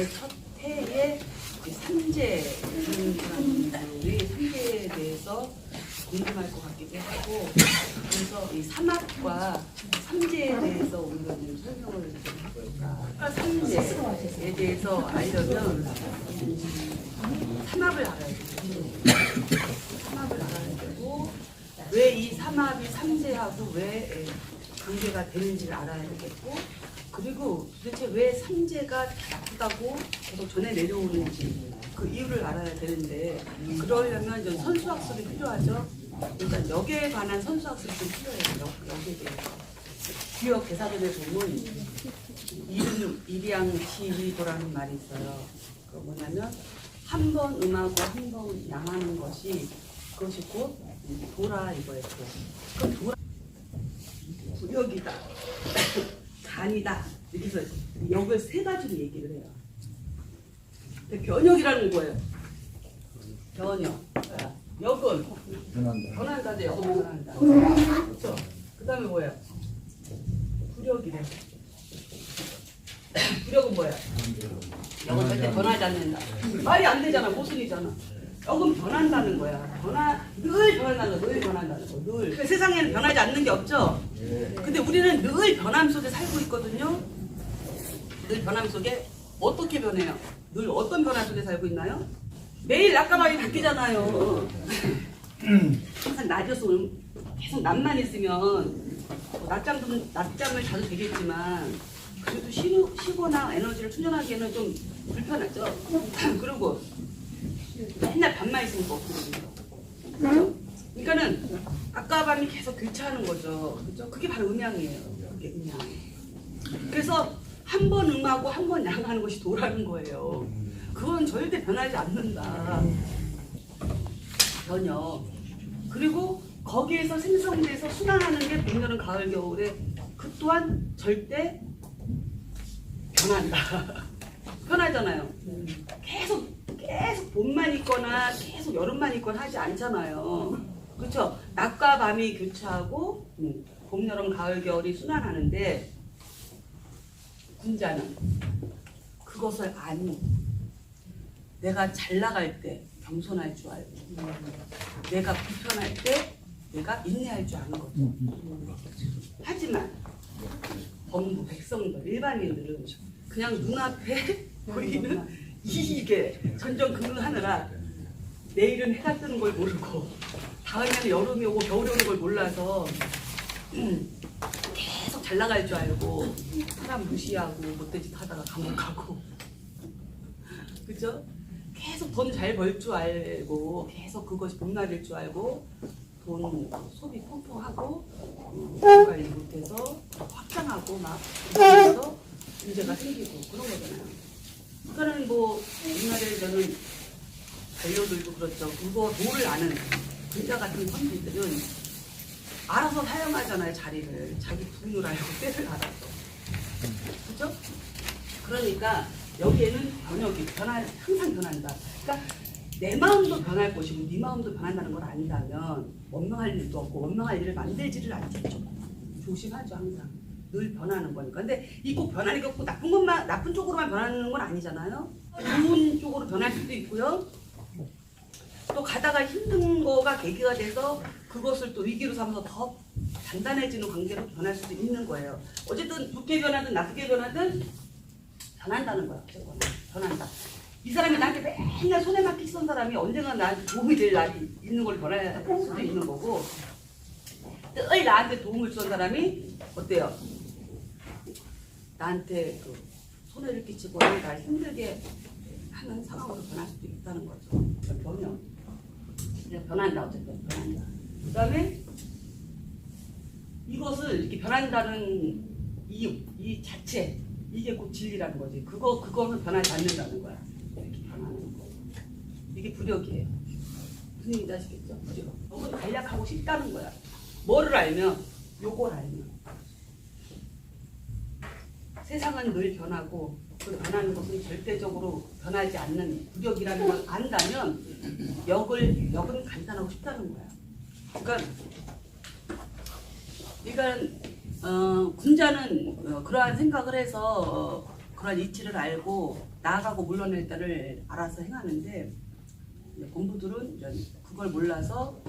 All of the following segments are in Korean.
제 첫 해에 삼재라는 사람들이 삼재에 대해서 궁금할 것 같기도 하고, 그래서 이 삼합과 삼재에 대해서 우리가 좀 설명을 좀 해볼까. 삼재에 대해서 알려면 삼합을 알아야 되죠. 삼합을 알아야 되고, 왜 이 삼합이 삼재하고 왜 관계가 되는지를 알아야 되겠고, 그리고 도대체 왜 삼재가 나쁘다고 계속 전해 내려오는지 그 이유를 알아야 되는데, 그러려면 좀 선수학습이 필요하죠. 일단 역에 관한 선수학습이 좀 필요해요. 역에 대해서. 기억 대사전에 보면 일양치위도라는 말이 있어요. 그 뭐냐면 한 번 음하고 한 번 양하는 것이 그것이 곧 도라 이거예요. 그럼 도라 구력이다, 간이다 이렇게 해서 역을 세 가지로 얘기를 해요. 변역이라는 거예요. 변역. 역은 변한다. 역은 변한다. 그렇죠. 그 다음에 뭐예요? 구력이래. 구력은 뭐야? 역은 절대 변하지 않는다. 말이 안 되잖아. 모순이잖아. 역은 변한다는 거야. 늘 변한다는 거. 늘 변한다는 거. 늘. 그러니까 세상에는 변하지 않는 게 없죠. 근데 우리는 늘 변함 속에 살고 있거든요. 늘 변함 속에 어떻게 변해요? 늘 어떤 변화 속에 살고 있나요? 매일 낮과 밤이 바뀌잖아요. 항상 낮에서 계속 낮만 있으면 낮잠을 자도 되겠지만 그래도 쉬거나 에너지를 충전하기에는 좀 불편하죠. 그리고 맨날 밤만 있으면 없거든요. 그렇죠? 그러니까는 낮과 밤이 계속 교차하는 거죠. 그렇죠? 그게 바로 음양이에요. 그게 음양. 그래서 한 번 음하고 한 번 양하는 것이 도라는 거예요. 그건 절대 변하지 않는다. 변역. 그리고 거기에서 생성돼서 순환하는 게 봄, 여름, 가을, 겨울에 그 또한 절대 변한다. 변하잖아요. 계속 봄만 있거나 계속 여름만 있거나 하지 않잖아요. 그렇죠? 낮과 밤이 교차하고 봄, 여름, 가을, 겨울이 순환하는데 군자는 그것을 아니, 내가 잘 나갈 때 겸손할 줄 알고, 내가 불편할 때 내가 인내할 줄 아는 거죠. 하지만 범부 백성들, 일반인들은 그냥 눈앞에 보이는 이게 전전긍긍하느라 내일은 해가 뜨는 걸 모르고 다음에는 여름이 오고 겨울이 오는 걸 몰라서 계속 잘 나갈 줄 알고 사람 무시하고 못된 짓 하다가 감옥 가고, 그죠? 계속 돈 잘 벌 줄 알고 계속 그것이 봄날일 줄 알고 돈 소비 펑펑하고 관리 못해서 확장하고 막 그래서 문제가 생기고 그런 거잖아요. 그러니까는 뭐 옛날에 저는 반려들도 그렇죠. 그거 도를 아는 군자 같은 선비들은 알아서 사용하잖아요. 자리를 자기 분을 알고 때를 알아서. 그죠? 그러니까 여기에는 변혁이 항상 변한다. 그러니까 내 마음도 변할 것이고 네 마음도 변한다는 걸 안다면 원망할 일도 없고 원망할 일을 만들지를 않겠죠. 조심하죠. 항상 늘 변하는 거니까. 근데 이 꼭 변하는 게 꼭 나쁜 쪽으로만 변하는 건 아니잖아요. 좋은 쪽으로 변할 수도 있고요. 또 가다가 힘든 거가 계기가 돼서 그것을 또 위기로 삼아서 더 단단해지는 관계로 변할 수도 있는 거예요. 어쨌든 좋게 변하든 나쁘게 변하든 변한다는 거야. 변한다. 이 사람이 나한테 맨날 손에만 픽 쏜 사람이 언젠가 나한테 도움이 될 날이 있는 걸 변할 수도 있는 거고, 늘 나한테 도움을 준 사람이 어때요? 나한테 그 손해를 끼치고 날 힘들게 하는 상황으로 변할 수도 있다는 거죠. 변형. 그냥 변한다. 어쨌든 변한다. 그 다음에 이것을 이렇게 변한다는 이유, 이 자체, 이게 곧 진리라는 거지. 그거는 변하지 않는다는 거야. 이렇게 변하는 거. 이게 부력이에요. 무슨 얘기인지 아시겠죠? 부력. 이건 간략하고 쉽다는 거야. 뭐를 알면, 요걸 알면. 세상은 늘 변하고 그 변하는 것은 절대적으로 변하지 않는 부력이라는 걸 안다면 역은 간단하고 쉽다는 거야. 그러니까 군자는 그러한 생각을 해서 그러한 이치를 알고 나아가고 물러낼 때를 알아서 행하는데 공부들은 이제 그걸 몰라서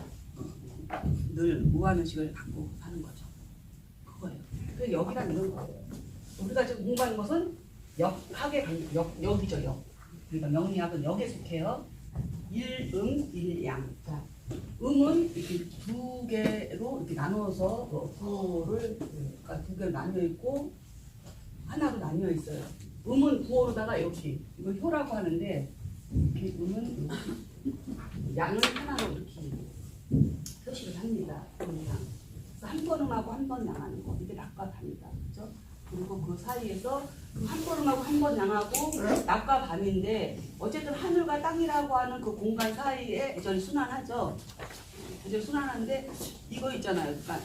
늘 무한의식을 갖고 사는 거죠. 그거예요. 그래서 역이란 이런 거예요. 우리가 지금 공부하는 것은 역학의 역이죠. 역. 그러니까 명리학은 역에 속해요. 일음, 일양. 자, 음은 이렇게 두 개로 이렇게 나눠서 구호를 그러니까 두 개로 나뉘어 있고 하나로 나뉘어 있어요. 음은 구호로다가 이렇게 이걸 효라고 하는데 이렇게 음은 이렇게 양은 하나로 이렇게 표시를 합니다. 그래서 한 번 음하고 한 번 양하는 거 이게 낮과 밤이다. 그렇죠? 그리고 그 사이에서 그 한 번 음하고 한 번 양하고 낮과 밤인데 어쨌든 하늘과 땅이라고 하는 그 공간 사이에 여전히 순환하죠. 여전히 순환하는데 이거 있잖아요. 그러니까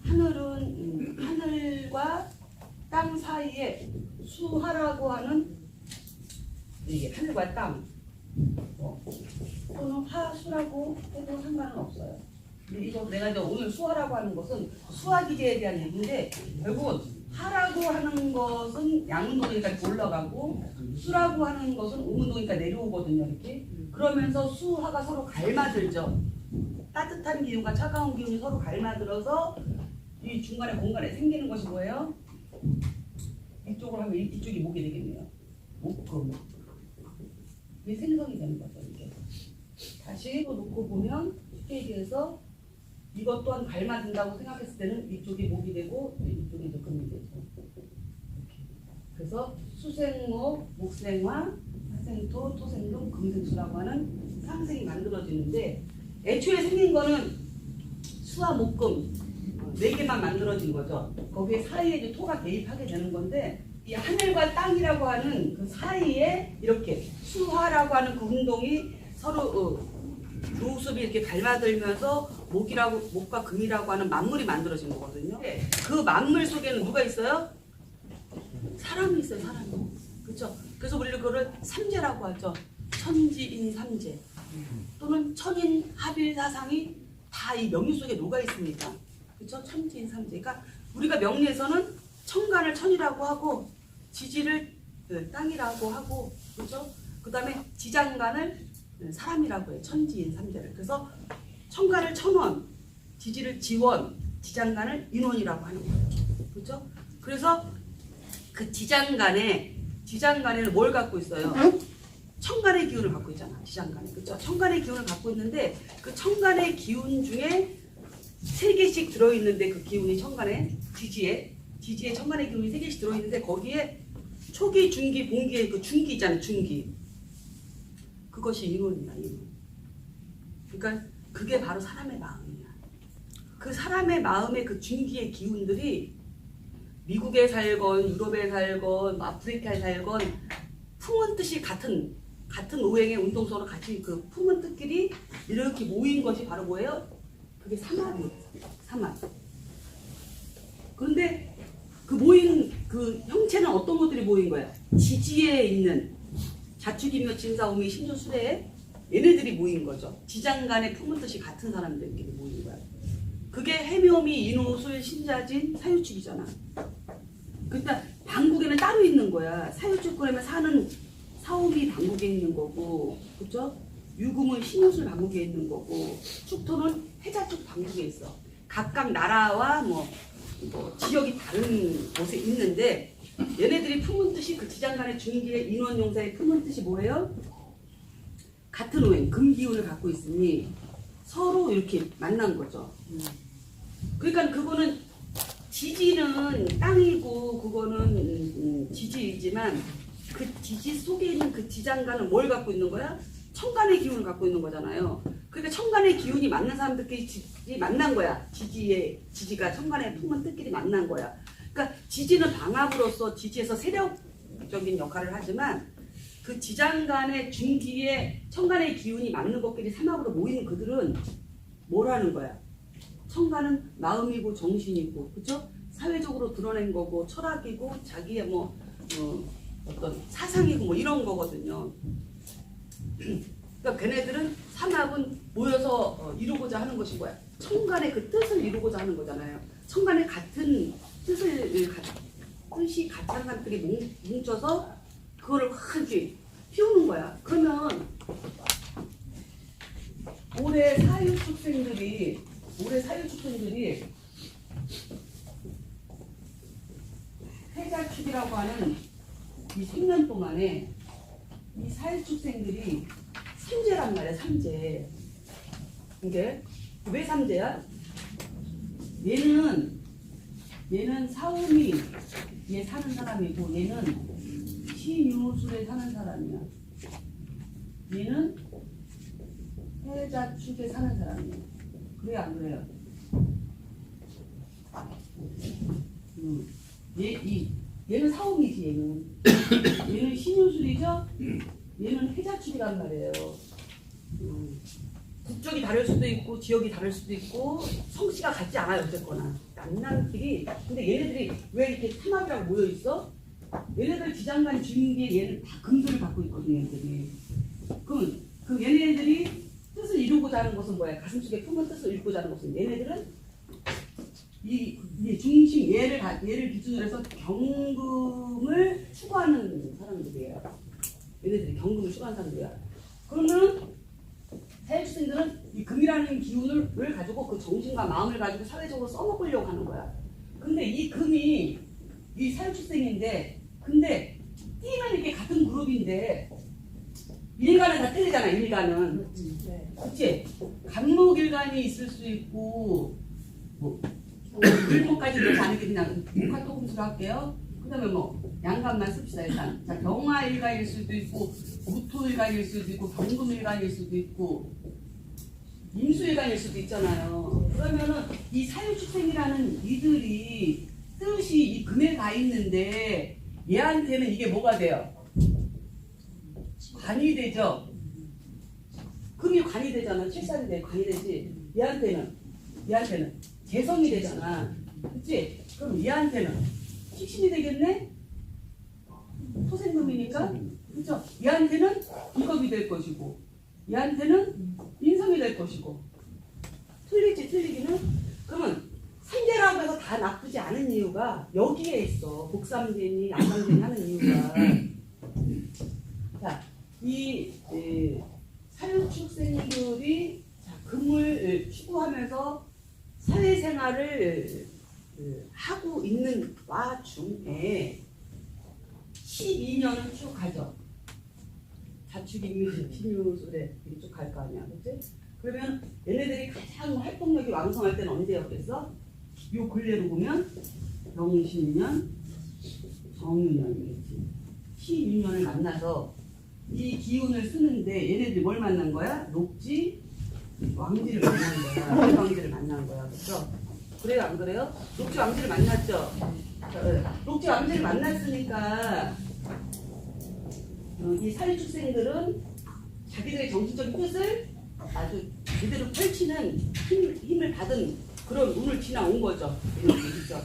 하늘은 하늘과 땅 사이에 수하라고 하는 이게 하늘과 땅 또는 화수라고 해도 상관은 없어요. 근데 이거 내가 이제 오늘 수하라고 하는 것은 수화 기제에 대한 얘기인데 결국은 하라고 하는 것은 양운동이니까 올라가고 수라고 하는 것은 음운동이니까 내려오거든요. 이렇게 그러면서 수화가 서로 갈마들죠. 따뜻한 기운과 차가운 기운이 서로 갈마들어서 이 중간에 공간에 생기는 것이 뭐예요? 이쪽으로 하면 이쪽이 목이 되겠네요. 목금. 이게 생성이 되는 거죠. 이게. 다시 또 놓고 보면 쉽게 얘기해서 이것 또한 갈라진다고 생각했을 때는 이쪽이 목이 되고 이쪽이 이제 금이 되죠. 이렇게. 그래서 수생목, 목생화, 화생토, 토생금, 금생수라고 하는 상생이 만들어지는데 애초에 생긴 거는 수와 목금 네 개만 만들어진 거죠. 거기에 사이에 이제 토가 대입하게 되는 건데 이 하늘과 땅이라고 하는 그 사이에 이렇게 수화라고 하는 그 운동이 서로 루습이 이렇게 닮아들면서 목과 금이라고 하는 만물이 만들어진 거거든요. 그 만물 속에는 누가 있어요? 사람이 있어요. 사람이. 그렇죠? 그래서 우리는 그거를 삼재라고 하죠. 천지인 삼재 또는 천인 합일 사상이 다 이 명리 속에 녹아 있습니다. 그렇죠? 천지인 삼재. 그러니까 우리가 명리에서는 천간을 천이라고 하고 지지를 땅이라고 하고 그렇죠? 그다음에 지장간을 사람이라고 해요. 천지인 삼재를. 그래서 천간을 천원, 지지를 지원, 지장간을 인원이라고 하는 거예요. 그렇죠? 그래서 그 지장간에는 뭘 갖고 있어요? 천간의 기운을 갖고 있잖아. 지장간에. 그렇죠? 천간의 기운을 갖고 있는데 그 천간의 기운 중에 3개씩 들어있는데 그 기운이 천간에 지지에 천간의 기운이 3개씩 들어있는데 거기에 초기, 중기, 봉기의 그 중기 있잖아요. 중기. 그것이 인원이야. 인원. 그러니까 그게 바로 사람의 마음이야. 그 사람의 마음의 그 중기의 기운들이 미국에 살건 유럽에 살건 아프리카에 살건 품은 뜻이 같은 오행의 운동선으로 같이 그 품은 뜻끼리 이렇게 모인 것이 바로 뭐예요? 그게 삼합이에요. 삼합. 그런데 그 모인 그 형체는 어떤 것들이 모인 거야? 지지에 있는 자축이며 진사오미 신조수레에 얘네들이 모인 거죠. 지장간의 품은 뜻이 같은 사람들끼리 모인 거야. 그게 해묘미, 인호술, 신자진, 사유축이잖아. 그러니까 방국에는 따로 있는 거야. 사유축 그러면 사는 사오미 방국에 있는 거고, 그렇죠? 유금은 신호술 방국에 있는 거고, 축토는 해자축 방국에 있어. 각각 나라와 뭐 지역이 다른 곳에 있는데 얘네들이 품은 뜻이 그 지장간의 중기의 인원용사의 품은 뜻이 뭐예요? 같은 오행, 금기운을 갖고 있으니 서로 이렇게 만난 거죠. 그러니까 그거는 지지는 땅이고 그거는 지지이지만 그 지지 속에 있는 그 지장간은 뭘 갖고 있는 거야? 천간의 기운을 갖고 있는 거잖아요. 그러니까 천간의 기운이 맞는 사람들끼리 만난 거야. 지지가 천간의 품은 뜻끼리 만난 거야. 그러니까 지지는 방합으로서 지지에서 세력적인 역할을 하지만 그 지장간의 중기에 천간의 기운이 맞는 것끼리 삼합으로 모이는 그들은 뭘 하는 거야? 천간은 마음이고 정신이고, 그렇죠? 사회적으로 드러낸 거고 철학이고 자기의 어떤 사상이고 뭐 이런 거거든요. 그러니까 걔네들은 삼합은 모여서 이루고자 하는 것인 거야. 천간의 그 뜻을 이루고자 하는 거잖아요. 천간의 같은 뜻이 같은 사람들이 뭉쳐서 그거를 확 이렇게 피우는 거야. 그러면 올해 사유축생들이 해자축이라고 하는 이 생년 동안에 이 사유축생들이 삼재란 말이야. 삼재. 이게 왜 삼재야? 얘는 사오미 에 사는 사람이고 얘는 신유술에 사는 사람이야. 얘는 해자축에 사는 사람이야. 그래 안 그래요? 얘는 사오미지. 얘는 신유술이죠. 얘는 해자축이란 말이에요. 국적이 다를 수도 있고 지역이 다를 수도 있고 성씨가 같지 않아요. 어쨌거나 남남끼리. 근데 얘네들이 왜 이렇게 삼합이라고 모여 있어? 얘네들 지장간 주인기에 얘는 다 금술을 갖고 있거든요. 얘네들이. 그럼 얘네들이 뜻을 이루고자 하는 것은 뭐야? 가슴속에 품은 뜻을 이루고자 하는 것은 얘네들은 이 중심 얘를 기준으로 해서 경금을 추구하는 사람들이에요. 얘네들이 경금을 추구하는 사람들이야. 그러면 사유축생들은 이 금이라는 기운을 가지고 그 정신과 마음을 가지고 사회적으로 써먹으려고 하는 거야. 근데 이 금이 이 사유축생인데, 근데 띠는 이렇게 같은 그룹인데 일간은 다 틀리잖아. 일간은. 그치? 간목일간이 있을 수 있고 뭐 일목까지 넣지 않을게 그냥 카토금수로 할게요. 그 다음에 뭐 양간만 씁시다. 일단 자, 경화일간일 수도 있고 무토일간일 수도 있고 경금일간일 수도 있고 임수일간일 수도 있잖아요. 그러면은 이 사유축생이라는 이들이 뜻이 이 금에 가 있는데 얘한테는 이게 뭐가 돼요? 관이 되죠. 금이 관이 되잖아. 칠살이 돼. 관이 되지. 얘한테는 재성이 되잖아. 그치? 그럼 얘한테는 식신이 되겠네? 토생금이니까? 그쵸? 얘한테는 이겁이 될 것이고 얘한테는 인성이 될 것이고 틀리지 틀리기는? 그러면 삼재라고 해서 다 나쁘지 않은 이유가 여기에 있어. 복삼재니 양삼재니 하는 이유가 자, 이 사유축생들이 금을 추구하면서 사회생활을 하고 있는 와중에 12년을 쭉 가죠. 자축인묘, 신유술에 쭉 갈 거 아니야, 그렇지? 그러면 얘네들이 가장 활동력이 왕성할 때는 언제였겠어? 요 근래로 보면 병신년, 정유년이겠지. 12년을 만나서 이 기운을 쓰는데 얘네들이 뭘 만난 거야? 녹지, 왕지를 만난 거야. 왕지를 만난 거야. 그렇죠? 그래요, 안 그래요? 녹지 왕지를 만났죠? 녹지 왕지를 만났으니까 이 사유축생들은 자기들의 정신적인 뜻을 아주 제대로 펼치는 힘을 받은 그런 운을 지나온 거죠. 그렇죠?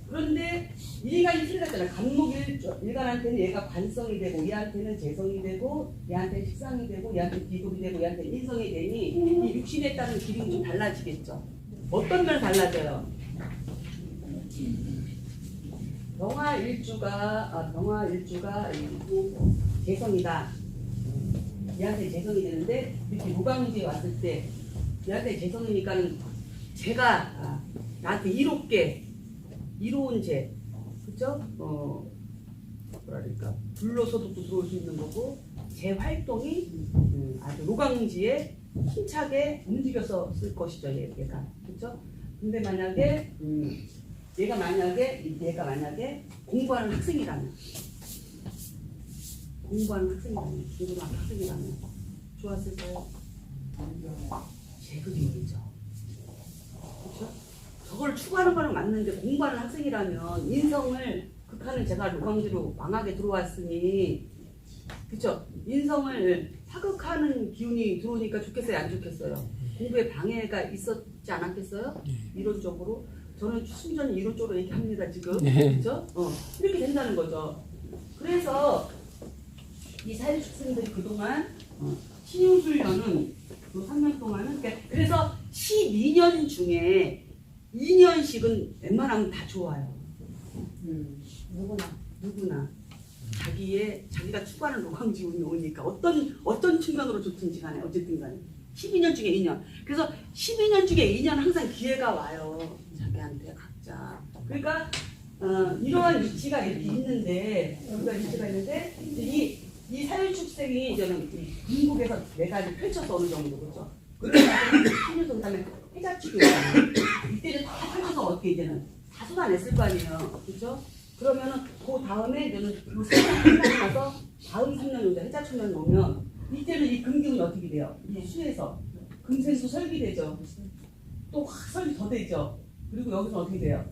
그런데 일간이 틀렸잖아요. 간목일간한테는 얘가 관성이 되고 얘한테는 재성이 되고 얘한테는 식상이 되고 얘한테는 비급이 되고 얘한테는 인성이 되니 이 육신에 따른 기름이 좀 달라지겠죠. 어떤 면 달라져요? 병화일주가 재성이다. 얘한테 재성이 되는데 이렇게 무광지에 왔을 때 얘한테 재성이니까는 제가 나한테 이로운 재, 그죠? 뭐랄까 불로소득도 들어올 수 있는 거고 재 활동이 아주 노광지에 힘차게 움직여서 쓸 것이죠. 얘가 그렇죠? 근데 만약에 얘가 만약에 공부하는 학생이라면 좋았을까요? 제그림이죠. 그렇죠? 저걸 추구하는 거는 맞는데 공부하는 학생이라면 인성을 극하는 제가 노광지로 망하게 들어왔으니 그렇죠? 인성을 파극하는 기운이 들어오니까 좋겠어요? 안 좋겠어요? 공부에 방해가 있었지 않았겠어요? 이론적으로 저는 순전히 이론적으로 얘기합니다 지금. 그렇죠? 이렇게 된다는 거죠. 그래서 이 사유축생들이 그동안 신유술년은 그 3년 동안은 그래서 12년 중에 2년씩은 웬만하면 다 좋아요. 누구나. 자기가 추구하는 로강지운이 오니까 어떤 측면으로 좋든지 간에 어쨌든 간에 12년 중에 2년. 그래서 12년 중에 2년 항상 기회가 와요. 자기한테 각자. 그러니까 이러한 위치가 이렇게 있는데 이 사유축생이 이제는 중국에서 네 가지 펼쳐서 어느 정도 그렇죠. 그러면 그다음에 해자축이 오잖아요. 이때는 다 펼쳐서 어떻게 이제는 다 쏟아냈을 거 아니에요. 그렇죠? 그러면은 그 다음에 이제는 그 3년 끝나고 나서 다음 3년 오자 해자축년이 오면 이때는 이 금기운이 어떻게 돼요? 이 수에서 금생수 설기되죠. 또 확 설기 더 되죠. 그리고 여기서 어떻게 돼요?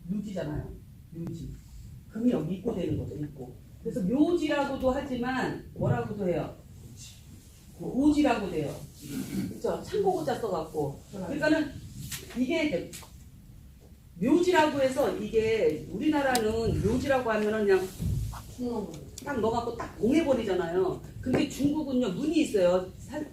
묘지잖아요. 묘지. 금이 여기 입고 되는 거죠. 입고. 그래서 묘지라고도 하지만 뭐라고도 해요? 오지라고 돼요. 그렇죠? 참고고자 써갖고. 그러니까는 이게 묘지라고 해서 이게 우리나라는 묘지라고 하면은 그냥 딱 넣어갖고 딱 공해버리잖아요. 근데 중국은요 문이 있어요.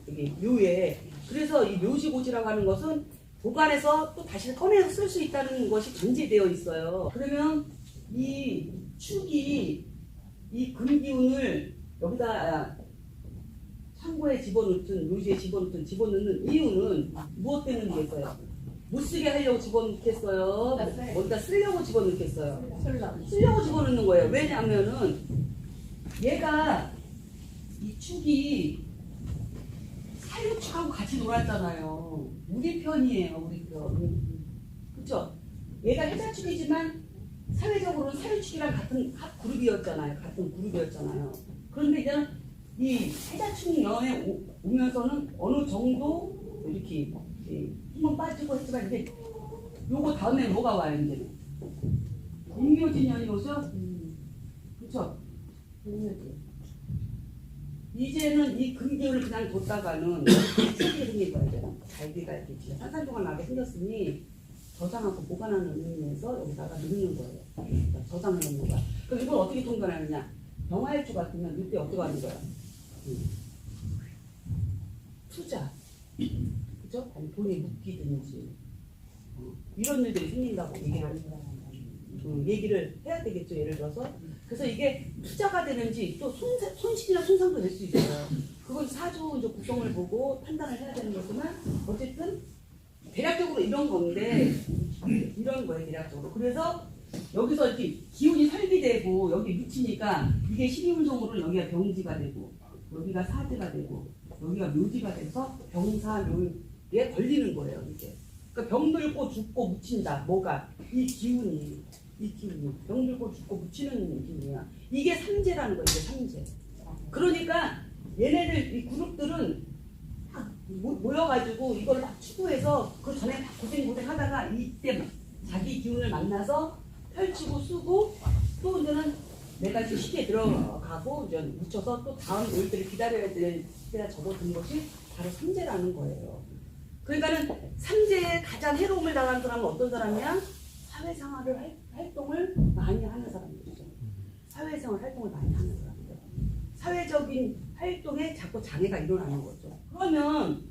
여기 묘에. 그래서 이 묘지고지라고 하는 것은 보관해서 또 다시 꺼내서 쓸 수 있다는 것이 전제되어 있어요. 그러면 이 축이 이 금기운을 여기다 창고에 집어넣든 묘지에 집어넣는 이유는 무엇 때문이겠어요? 못 쓰게 하려고 집어넣겠어요? 어디다 쓰려고 집어넣겠어요? 쓰려고 집어넣는 거예요. 왜냐하면은 얘가 이 축이 사유축하고 같이 놀았잖아요. 우리 편이에요. 우리 편. 그렇죠? 얘가 해자축이지만 사회적으로는 사유축이랑 같은 그룹이었잖아요. 같은 그룹이었잖아요. 그런데 이제는 이 해자축년에 오면서는 어느 정도 이렇게 힘은 빠지고 했지만 이제 요거 다음에 뭐가 와요 이제는? 임묘진년이 오죠? 그렇죠? 이제는 이 금기운을 그냥 뒀다가는 색이 생길 거예요. 이제는 갈기가 이렇게 진짜 산산조각 나게 생겼으니 저장하고 보관하는 의미에서 여기다가 넣는 거예요. 그러니까 저장해 놓는 거야. 그럼 이걸 어떻게 통관하느냐? 병화일주 같으면 이때 어떻게 하는 거야? 투자. 그죠? 아니 돈이 묶이든지 이런 일들이 생긴다고 얘기를 해야 되겠죠. 예를 들어서 그래서 이게 투자가 되는지 또 손실이나 손상도 될 수 있어요. 그건 사주 이제 구성을 보고 판단을 해야 되는 거지만 어쨌든 대략적으로 이런 건데 이런 거예요. 대략적으로. 그래서 여기서 이렇게 기운이 설비되고 여기 묻히니까 이게 12운송으로 여기가 병지가 되고 여기가 사지가 되고 여기가 묘지가 돼서 병사묘에 걸리는 거예요. 이게. 그러니까 병들고 죽고 묻힌다. 뭐가? 이 기운이 병들고 죽고 묻히는 기운이야. 이게 삼재라는 거예요. 이게 삼재. 그러니까 얘네들 이 그룹들은 다 모여가지고 이걸 막 추구해서 그 전에 막 고생하다가 이때 자기 기운을 만나서 펼치고 쓰고 또 이제는 내가 지금 시기에 들어가고 이제 묻혀서 또 다음 올 때를 기다려야 될 때가 접어든 것이 바로 삼재라는 거예요. 그러니까는 삼재에 가장 해로움을 당하는 사람은 어떤 사람이야? 사회생활을 활동을 많이 하는 사람들이죠. 사회생활 활동을 많이 하는 사람들. 사회적인 활동에 자꾸 장애가 일어나는 거죠. 그러면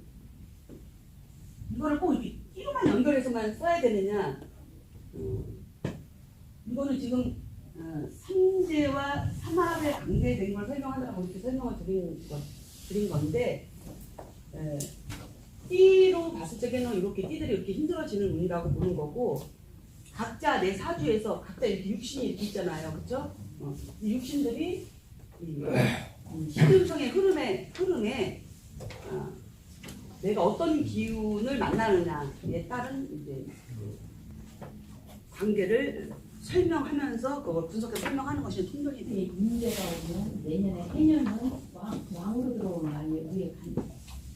이거를 꼭 이렇게 띠로만 연결해서만 써야 되느냐? 이거는 지금 삼재와 삼합의 관계된 걸 설명하느라고 이렇게 설명을 드린 건데 띠로 봤을 적에는 이렇게 띠들이 이렇게 힘들어지는 운이라고 보는 거고 각자 내 사주에서 각자 이렇게 육신이 이렇게 있잖아요. 그렇죠? 이 육신들이 시금성의 흐름에 내가 어떤 기운을 만나느냐에 따른 이제 관계를 설명하면서 그걸 분석해서 설명하는 것이 통렬이 돼요. 문제가 오면 내년에 해년은 왕으로 들어오는 아니에요. 위에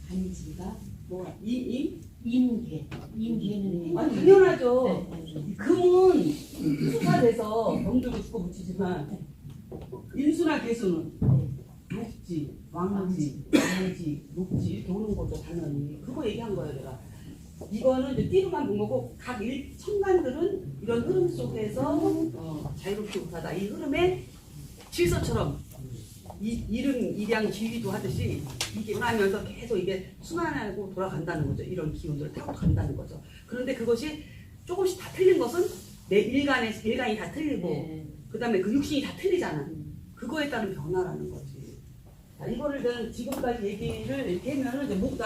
간지가 뭐 인계는 아니 당연하죠. 네. 금은 수사돼서 병들고 죽고 묻히지만 인수나 개수는 녹지, 왕지, 왕지, 녹지 이렇게 오는 거죠. 당연히 그거 얘기한 거예요. 내가 이거는 이제 띠로만 본 거고 각 천간들은 이런 흐름 속에서 자유롭게 못하다. 이 흐름에 질서처럼 이름 일양 지휘도 하듯이 이게 하면서 계속 이게 순환하고 돌아간다는 거죠. 이런 기운들을 타고 간다는 거죠. 그런데 그것이 조금씩 다 틀린 것은 내 일간이 다 틀리고 그다음에 그 육신이 다 틀리잖아. 그거에 따른 변화라는 거지. 자, 이거를 지금까지 얘기를 이렇게 하면은 이제 목